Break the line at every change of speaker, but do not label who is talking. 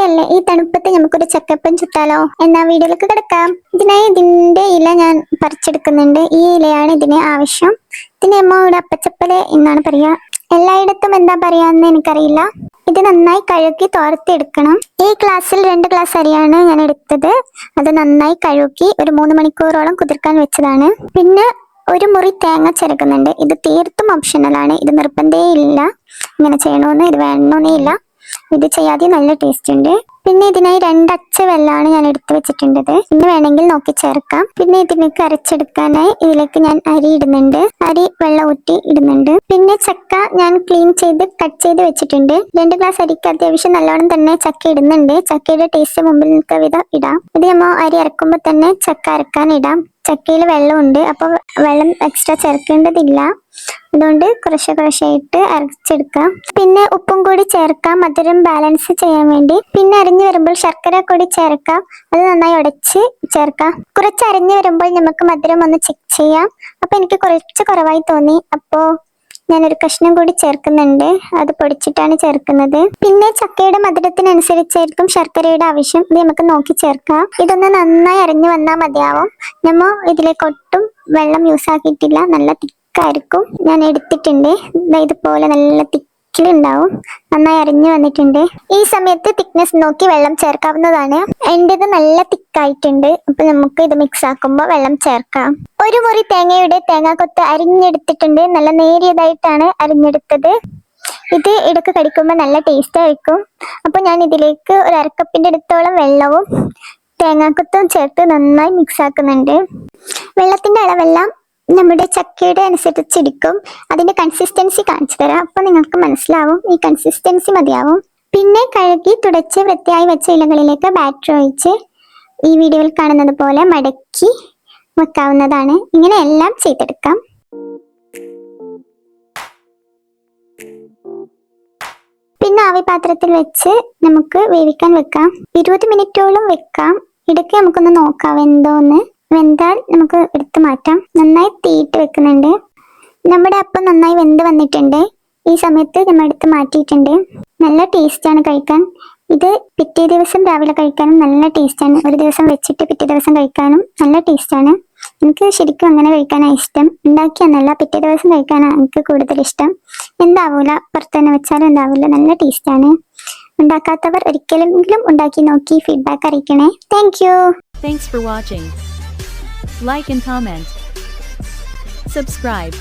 മഴയല്ലേ, ഈ തണുപ്പത്ത് നമുക്കൊരു ചക്കപ്പം ചുട്ടാലോ? എന്നാ വീഡിയോയിലേക്ക് കിടക്കാം. ഇതിനായി ഇതിന്റെ ഇല ഞാൻ പറിച്ചെടുക്കുന്നുണ്ട്. ഈ ഇലയാണ് ഇതിന് ആവശ്യം. ഇതിന് അമ്മ ഇവിടെ അപ്പച്ചപ്പല് എന്നാണ് പറയാ. എല്ലായിടത്തും എന്താ പറയാന്ന് എനിക്കറിയില്ല. ഇത് നന്നായി കഴുകി തോർത്തിയെടുക്കണം. ഈ ഗ്ലാസ്സിൽ 2 ഗ്ലാസ് അരിയാണ് ഞാൻ എടുത്തത്. അത് നന്നായി കഴുകി ഒരു 3 മണിക്കൂറോളം കുതിർക്കാൻ വെച്ചതാണ്. പിന്നെ ഒരു മുറി തേങ്ങ ചിരകുന്നുണ്ട്. ഇത് തീർത്തും ഓപ്ഷണലാണ്. ഇത് നിർബന്ധേ ഇല്ല ഇങ്ങനെ ചെയ്യണമെന്ന്, ഇത് വേണമെന്നേ ഇല്ല. ഇത് ചെയ്യാതെ നല്ല ടേസ്റ്റ് ഉണ്ട്. പിന്നെ ഇതിനായി 2 അച്ച വെള്ളമാണ് ഞാൻ എടുത്തു വെച്ചിട്ടുണ്ടത്. പിന്നെ വേണമെങ്കിൽ നോക്കി ചേർക്കാം. പിന്നെ ഇതിലേക്ക് അരച്ചെടുക്കാനായി ഇതിലേക്ക് ഞാൻ അരി ഇടുന്നുണ്ട്. അരി വെള്ളം ഊറ്റി ഇടുന്നുണ്ട്. പിന്നെ ചക്ക ഞാൻ ക്ലീൻ ചെയ്ത് കട്ട് ചെയ്ത് വെച്ചിട്ടുണ്ട്. 2 ഗ്ലാസ് അരിക്ക് അത്യാവശ്യം നല്ലോണം തന്നെ ചക്ക ഇടുന്നുണ്ട്. ചക്കയുടെ ടേസ്റ്റ് മുമ്പിൽ നിൽക്കുക വിധം ഇടാം. ഇത് നമ്മൾ അരി അരക്കുമ്പോൾ തന്നെ ചക്ക അരക്കാൻ ഇടാം. ചക്കയിൽ വെള്ളമുണ്ട്, അപ്പോൾ വെള്ളം എക്സ്ട്രാ ചേർക്കേണ്ടതില്ല. അതുകൊണ്ട് കുറേശ്ശായിട്ട് അരച്ചെടുക്കാം. പിന്നെ ഉപ്പും കൂടി ചേർക്കാം, മധുരം ബാലൻസ് ചെയ്യാൻ വേണ്ടി. പിന്നെ അരിഞ്ഞു വരുമ്പോൾ ശർക്കര കൂടി ചേർക്കാം. അത് നന്നായി ഉടച്ച് ചേർക്കാം. കുറച്ച് അരിഞ്ഞു വരുമ്പോൾ നമുക്ക് മധുരം ഒന്ന് ചെക്ക് ചെയ്യാം. അപ്പൊ എനിക്ക് കുറച്ച് കുറവായി തോന്നി, അപ്പോ ഞാനൊരു കഷ്ണം കൂടി ചേർക്കുന്നുണ്ട്. അത് പൊടിച്ചിട്ടാണ് ചേർക്കുന്നത്. പിന്നെ ചക്കയുടെ മധുരത്തിനനുസരിച്ചായിരിക്കും ശർക്കരയുടെ ആവശ്യം. ഇത് നമുക്ക് നോക്കി ചേർക്കാം. ഇതൊന്ന് നന്നായി അരിഞ്ഞു വന്നാൽ മതിയാവും. നമ്മൾ ഇതിലേക്ക് ഒട്ടും വെള്ളം യൂസ് ആക്കിയിട്ടില്ല. നല്ല തിക്കായിരിക്കും. ഞാൻ എടുത്തിട്ടുണ്ട്. ഇതുപോലെ നല്ല തിക്കിലുണ്ടാവും. നന്നായി അരിഞ്ഞു വന്നിട്ടുണ്ട്. ഈ സമയത്ത് തിക്നെസ് നോക്കി വെള്ളം ചേർക്കാവുന്നതാണ്. എൻ്റെത് നല്ല തിക്കായിട്ടുണ്ട്. അപ്പൊ നമുക്ക് ഇത് മിക്സ് ആക്കുമ്പോൾ വെള്ളം ചേർക്കാം. ഒരു മുറി തേങ്ങയുടെ തേങ്ങാക്കൊത്ത് അരിഞ്ഞെടുത്തിട്ടുണ്ട്. നല്ല നേരിയതായിട്ടാണ് അരിഞ്ഞെടുത്തത്. ഇത് ഇടയ്ക്ക് കടിക്കുമ്പോൾ നല്ല ടേസ്റ്റ് ആയിരിക്കും. അപ്പൊ ഞാൻ ഇതിലേക്ക് ഒരു അരക്കപ്പിന്റെ അടുത്തോളം വെള്ളവും തേങ്ങാക്കൊത്തും ചേർത്ത് നന്നായി മിക്സ് ആക്കുന്നുണ്ട്. വെള്ളത്തിന്റെ അളവെല്ലാം നമ്മുടെ ചക്കയുടെ അനുസരിച്ചിരിക്കും. അതിന്റെ കൺസിസ്റ്റൻസി കാണിച്ചു തരാം. അപ്പൊ നിങ്ങൾക്ക് മനസ്സിലാവും. ഈ കൺസിസ്റ്റൻസി മതിയാവും. പിന്നെ കഴുകി തുടച്ച് വൃത്തിയായി വെച്ച ഇലകളിലേക്ക് ബാറ്റർ ഒഴിച്ച് ഈ വീഡിയോയിൽ കാണുന്നത് പോലെ മടക്കി വെക്കാവുന്നതാണ്. ഇങ്ങനെ എല്ലാം ചെയ്തെടുക്കാം. പിന്നെ ആവി പാത്രത്തിൽ വെച്ച് നമുക്ക് വേവിക്കാൻ വെക്കാം. 20 മിനിറ്റോളം വെക്കാം. ഇടയ്ക്ക് നമുക്കൊന്ന് നോക്കാം വെന്തോന്ന്. വെന്താൽ നമുക്ക് എടുത്തു മാറ്റാം. നന്നായി തീയിട്ട് വെക്കുന്നുണ്ട്. നമ്മുടെ അപ്പം നന്നായി വെന്ത് വന്നിട്ടുണ്ട്. ഈ സമയത്ത് നമ്മൾ എടുത്ത് മാറ്റിയിട്ടുണ്ട്. നല്ല ടേസ്റ്റാണ് കഴിക്കാൻ. ഇത് പിറ്റേ ദിവസം രാവിലെ കഴിക്കാനും നല്ല ടേസ്റ്റാണ്. ഒരു ദിവസം വെച്ചിട്ട് പിറ്റേ ദിവസം കഴിക്കാനും നല്ല ടേസ്റ്റാണ്. എനിക്ക് ശരിക്കും അങ്ങനെ കഴിക്കാനാണ് ഇഷ്ടം. ഉണ്ടാക്കിയെന്നല്ല, പിറ്റേ ദിവസം കഴിക്കാനാണ് എനിക്ക് കൂടുതൽ ഇഷ്ടം. എന്താവൂല, പുറത്ത് തന്നെ വെച്ചാലും എന്താവൂല, നല്ല ടേസ്റ്റാണ്. ഉണ്ടാക്കാത്തവർ ഒരിക്കലെങ്കിലും ഉണ്ടാക്കി നോക്കി ഫീഡ്ബാക്ക് അറിയിക്കണേ. Thank you.
Thanks for watching. Like and comment. Subscribe.